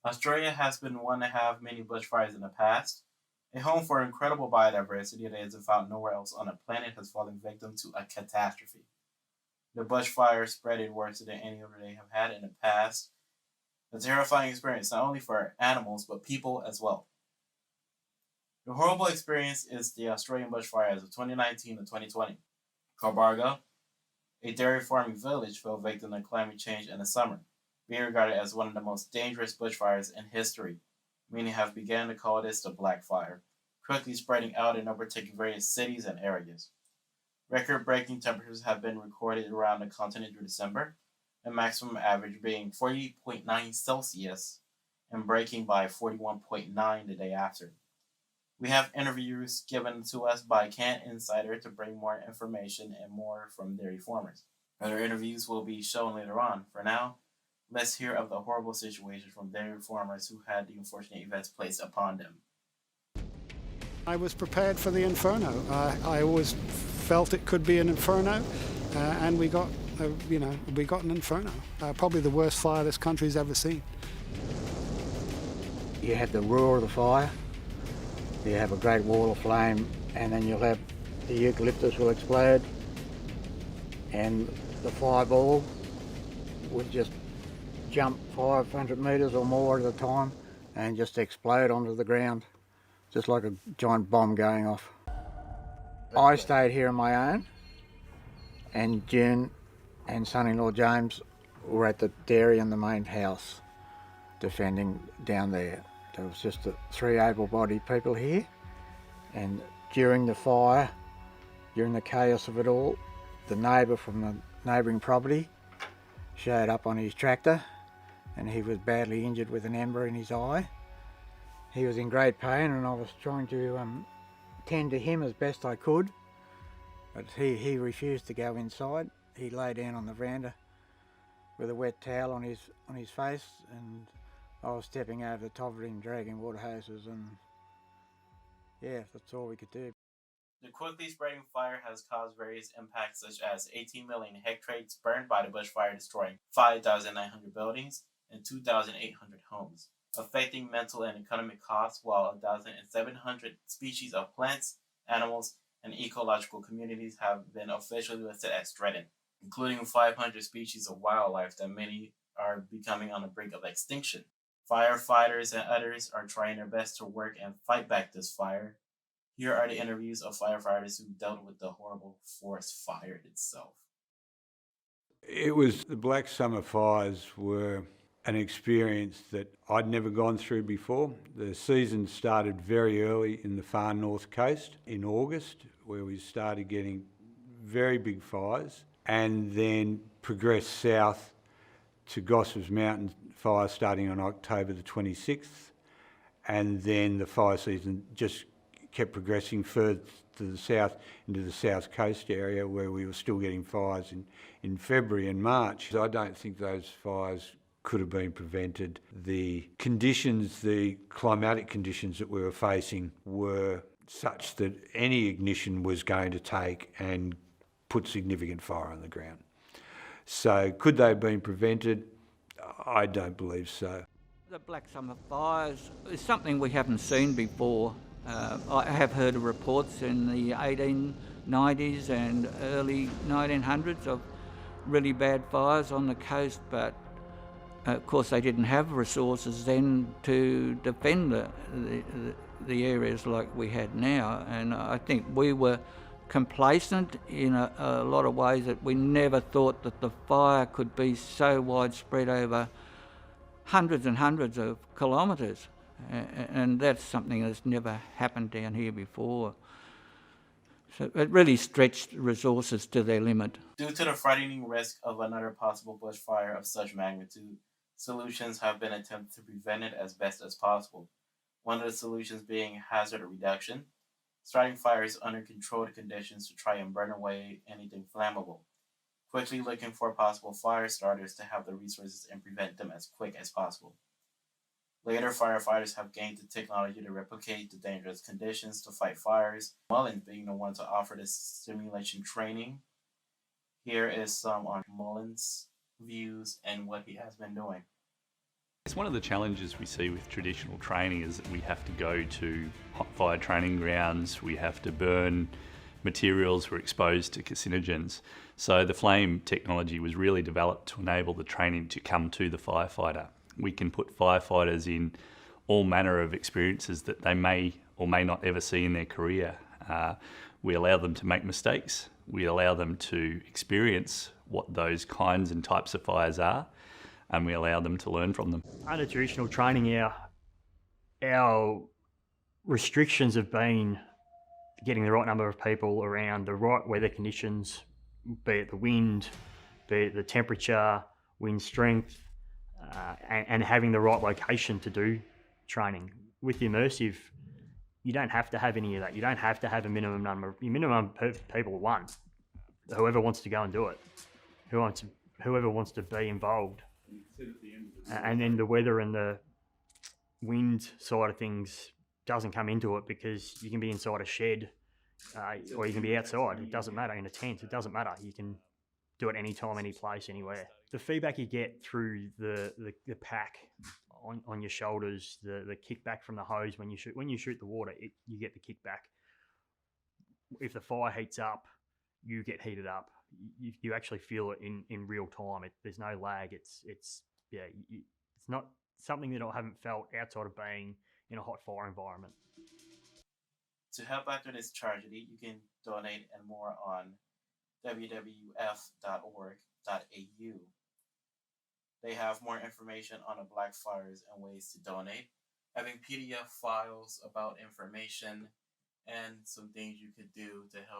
Australia has been one to have many bushfires in the past. A home for incredible biodiversity that is found nowhere else on the planet has fallen victim to a catastrophe. The bushfire spreading worse than any other they have had in the past. A terrifying experience not only for animals but people as well. The horrible experience is the Australian bushfires of 2019 and 2020. Cobarga, a dairy farming village, fell victim to climate change in the summer, being regarded as one of the most dangerous bushfires in history. Many have begun to call this the Black Fire, quickly spreading out and overtaking various cities and areas. Record-breaking temperatures have been recorded around the continent through December, the maximum average being 40.9 Celsius and breaking by 41.9 the day after. We have interviews given to us by Can Insider to bring more information and more from dairy farmers. Other interviews will be shown later on. For now, let's hear of the horrible situation from dairy farmers who had the unfortunate events placed upon them. I was prepared for the inferno. I always felt it could be an inferno, and we got an inferno. Probably the worst fire this country's ever seen. You have the roar of the fire, you have a great wall of flame, and then you'll have the eucalyptus will explode, and the fireball would just jump 500 metres or more at a time and just explode onto the ground, just like a giant bomb going off. I stayed here on my own, and June and son-in-law James were at the dairy and the main house defending down there. There was just the three able-bodied people here, and during the fire, during the chaos of it all, the neighbour from the neighbouring property showed up on his tractor, and he was badly injured with an ember in his eye. He was in great pain, and I was trying to tend to him as best I could, but he refused to go inside. He lay down on the veranda with a wet towel on his face, and I was stepping over the top of him, dragging water hoses, and yeah, that's all we could do. The quickly spreading fire has caused various impacts such as 18 million hectares burned by the bushfire, destroying 5,900 buildings and 2,800 homes, affecting mental and economic costs, while 1,700 species of plants, animals, and ecological communities have been officially listed as threatened, including 500 species of wildlife that many are becoming on the brink of extinction. Firefighters and others are trying their best to work and fight back this fire. Here are the interviews of firefighters who dealt with the horrible forest fire itself. The Black Summer fires were an experience that I'd never gone through before. The season started very early in the far north coast in August, where we started getting very big fires, and then progressed south to Gosford's Mountain fire starting on October the 26th, and then the fire season just kept progressing further to the south into the south coast area, where we were still getting fires in February and March. I don't think those fires could have been prevented. The conditions, the climatic conditions that we were facing were such that any ignition was going to take and put significant fire on the ground. So could they have been prevented? I don't believe so. The Black Summer fires is something we haven't seen before. I have heard of reports in the 1890s and early 1900s of really bad fires on the coast, but of course they didn't have resources then to defend the areas like we had now, and I think we were complacent in a lot of ways, that we never thought that the fire could be so widespread over hundreds and hundreds of kilometres, and that's something that's never happened down here before. So it really stretched resources to their limit. Due to the frightening risk of another possible bushfire of such magnitude, solutions have been attempted to prevent it as best as possible. One of the solutions being hazard reduction, starting fires under controlled conditions to try and burn away anything flammable, quickly looking for possible fire starters to have the resources and prevent them as quick as possible. Later, firefighters have gained the technology to replicate the dangerous conditions to fight fires, Mullins being the one to offer this simulation training. Here is some on Mullins' views and what he has been doing. It's one of the challenges we see with traditional training is that we have to go to hot fire training grounds, we have to burn materials were exposed to carcinogens. So the flame technology was really developed to enable the training to come to the firefighter. We can put firefighters in all manner of experiences that they may or may not ever see in their career. We allow them to make mistakes. We allow them to experience what those kinds and types of fires are, and we allow them to learn from them. Under traditional training, our restrictions have been getting the right number of people around the right weather conditions, be it the wind, be it the temperature, wind strength, and having the right location to do training. With the immersive, you don't have to have any of that. You don't have to have a minimum number. Your minimum people are one. Whoever wants to go and do it, whoever wants to be involved. And then the weather and the wind side of things doesn't come into it, because you can be inside a shed or you can be outside. It doesn't matter. In a tent, it doesn't matter. You can do it anytime, any place, anywhere. The feedback you get through the pack on your shoulders, the kickback from the hose when you shoot the water, you get the kickback. If the fire heats up, you get heated up. You actually feel it in real time. There's no lag. It's not something that I haven't felt outside of being in a hot fire environment. To help after this tragedy, you can donate and more on wwf.org.au. They have more information on the black fires and ways to donate, having PDF files about information and some things you could do to help